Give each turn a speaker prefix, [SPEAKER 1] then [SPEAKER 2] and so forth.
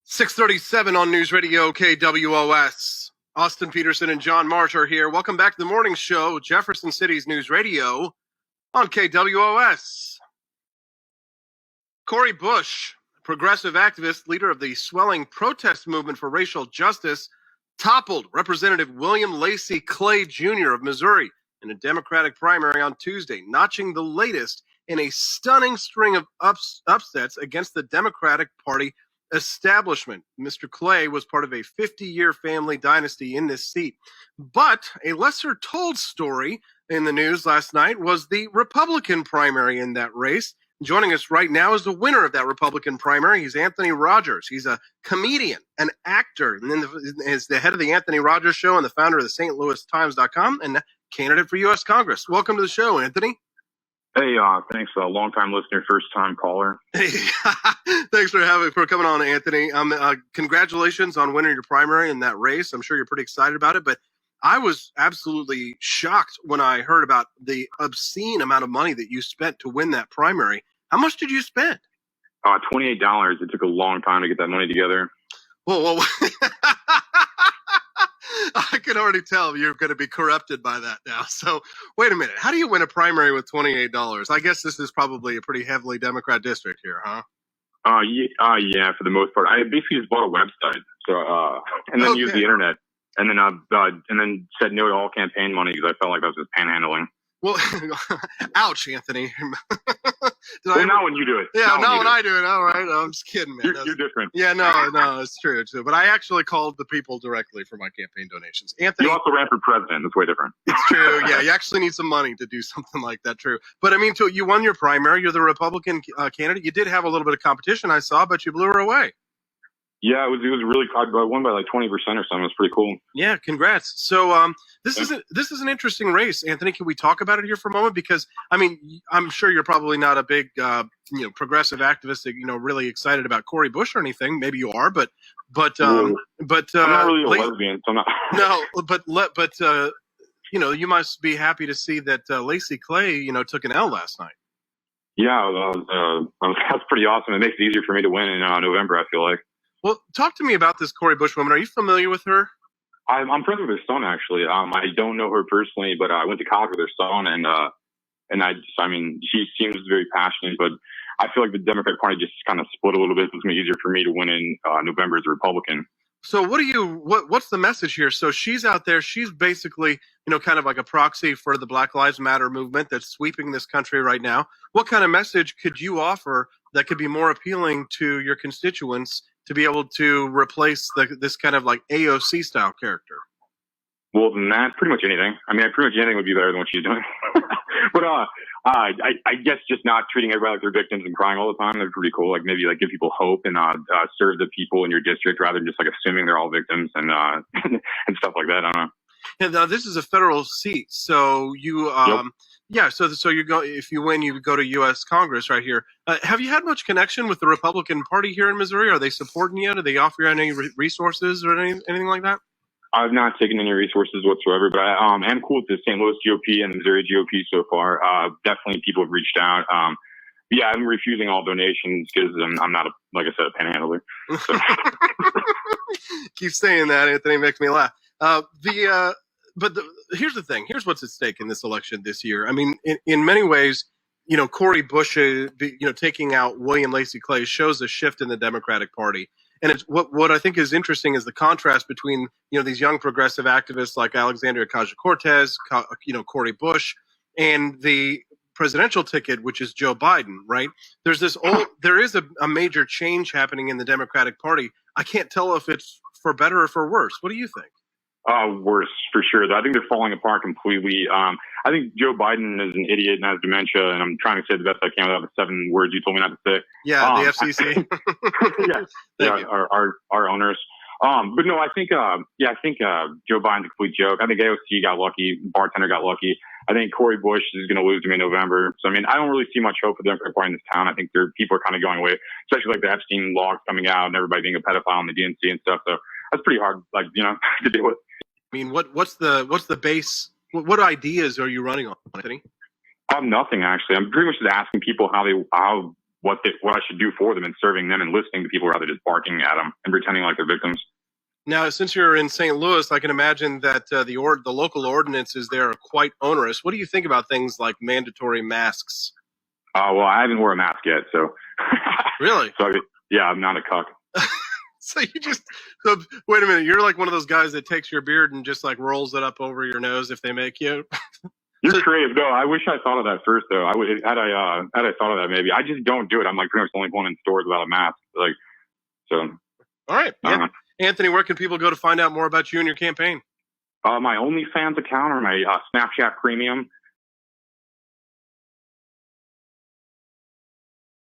[SPEAKER 1] 637 on News Radio KWOS. Austin Petersen and John Marsh are here. Welcome back to the morning show, Jefferson City's News Radio on KWOS. Cori Bush, progressive activist, leader of the swelling protest movement for racial justice, toppled Representative William Lacey Clay Jr. of Missouri in a Democratic primary on Tuesday, notching the latest in a stunning string of upsets against the Democratic Party establishment. Mr. Clay was part of a 50-year family dynasty in this seat. But a lesser told story in the news last night was the Republican primary in that race. Joining us right now is the winner of that Republican primary. He's Anthony Rogers. He's a comedian, an actor, and then is the head of the Anthony Rogers Show and the founder of the StLouisTimes.com and candidate for U.S. Congress. Welcome to the show, Anthony.
[SPEAKER 2] Hey, thanks. Long-time listener, first-time caller.
[SPEAKER 1] Hey, thanks for coming on, Anthony. Congratulations on winning your primary in that race. I'm sure you're pretty excited about it, but I was absolutely shocked when I heard about the obscene amount of money that you spent to win that primary. How much did you spend?
[SPEAKER 2] $28. It took a long time to get that money together.
[SPEAKER 1] Whoa. I can already tell you're going to be corrupted by that now. So wait a minute. How do you win a primary with $28? I guess this is probably a pretty heavily Democrat district here, huh?
[SPEAKER 2] Yeah, for the most part. I basically just bought a website, and then used the internet, and then said no to all campaign money because I felt like I was just panhandling.
[SPEAKER 1] Well, ouch, Anthony.
[SPEAKER 2] Not when you do it.
[SPEAKER 1] Yeah, not when I do it. All right. I'm just kidding, man.
[SPEAKER 2] You're different.
[SPEAKER 1] Yeah, no, it's true, too. But I actually called the people directly for my campaign donations. Anthony.
[SPEAKER 2] You also ran for president. That's way different.
[SPEAKER 1] It's true. Yeah, you actually need some money to do something like that, true. But, I mean, you won your primary. You're the Republican candidate. You did have a little bit of competition, I saw, but you blew her away.
[SPEAKER 2] Yeah, it was really. I won by like 20% or something. It was pretty cool.
[SPEAKER 1] Yeah, congrats. So this is an interesting race, Anthony. Can we talk about it here for a moment? Because I mean, I'm sure you're probably not a big progressive activist that really excited about Cori Bush or anything. Maybe you are, but
[SPEAKER 2] I'm not really a lesbian, so I'm not.
[SPEAKER 1] No, but you must be happy to see that Lacey Clay took an L last night.
[SPEAKER 2] Yeah, that's pretty awesome. It makes it easier for me to win in November, I feel like.
[SPEAKER 1] Well, talk to me about this Cori Bush woman. Are you familiar with her?
[SPEAKER 2] I'm friends with her son, actually. I don't know her personally, but I went to college with her son, and she seems very passionate. But I feel like the Democratic Party just kind of split a little bit. It's easier for me to win in November as a Republican.
[SPEAKER 1] So what's the message here? So she's out there. She's basically, kind of like a proxy for the Black Lives Matter movement that's sweeping this country right now. What kind of message could you offer that could be more appealing to your constituents to be able to replace this kind of like AOC style character?
[SPEAKER 2] Well, than that, pretty much anything. I mean, pretty much anything would be better than what she's doing. But I guess just not treating everybody like they're victims and crying all the time. That'd be pretty cool. Like maybe give people hope and serve the people in your district rather than just assuming they're all victims and and stuff like that. I don't know.
[SPEAKER 1] And now this is a federal seat, so you
[SPEAKER 2] Yep.
[SPEAKER 1] Yeah, so you go, if you win, you go to U.S. Congress right here. Have you had much connection with the Republican Party here in Missouri? Are they supporting you? Do they offer you any resources or anything like that?
[SPEAKER 2] I've not taken any resources whatsoever, but I am cool with the St. Louis GOP and the Missouri GOP so far. Definitely people have reached out. Yeah, I'm refusing all donations because I'm not, like I said, a panhandler. So.
[SPEAKER 1] Keep saying that, Anthony. Makes me laugh. Here's the thing. Here's what's at stake in this election this year. I mean, in many ways, Cori Bush, taking out William Lacey Clay shows a shift in the Democratic Party. And it's what I think is interesting is the contrast between, these young progressive activists like Alexandria Ocasio-Cortez, Cori Bush, and the presidential ticket, which is Joe Biden, right? There is a major change happening in the Democratic Party. I can't tell if it's for better or for worse. What do you think?
[SPEAKER 2] Worse, for sure. I think they're falling apart completely. I think Joe Biden is an idiot and has dementia, and I'm trying to say the best I can without the 7 words you told me not to say.
[SPEAKER 1] Yeah, the FCC.
[SPEAKER 2] Yeah, our owners. But no, I think Joe Biden's a complete joke. I think AOC got lucky, bartender got lucky. I think Cori Bush is going to lose to me in November. So, I mean, I don't really see much hope for them in this town. I think people are kind of going away, especially like the Epstein logs coming out and everybody being a pedophile in the DNC and stuff. So that's pretty hard, to deal with.
[SPEAKER 1] I mean, what's the base? What ideas are you running on, Anthony?
[SPEAKER 2] Nothing, actually. I'm pretty much just asking people what I should do for them and serving them and listening to people rather than just barking at them and pretending like they're victims.
[SPEAKER 1] Now, since you're in St. Louis, I can imagine that the local ordinances there are quite onerous. What do you think about things like mandatory masks?
[SPEAKER 2] Well, I haven't worn a mask yet, so.
[SPEAKER 1] Really?
[SPEAKER 2] So, yeah, I'm not a cuck.
[SPEAKER 1] So wait a minute. You're like one of those guys that takes your beard and just like rolls it up over your nose if they make you.
[SPEAKER 2] You're creative. No, I wish I thought of that first, though. Had I thought of that, maybe. I just don't do it. I'm like pretty much the only one in stores without a mask. So.
[SPEAKER 1] All right. Yeah. Anthony, where can people go to find out more about you and your campaign?
[SPEAKER 2] My OnlyFans account or my Snapchat Premium.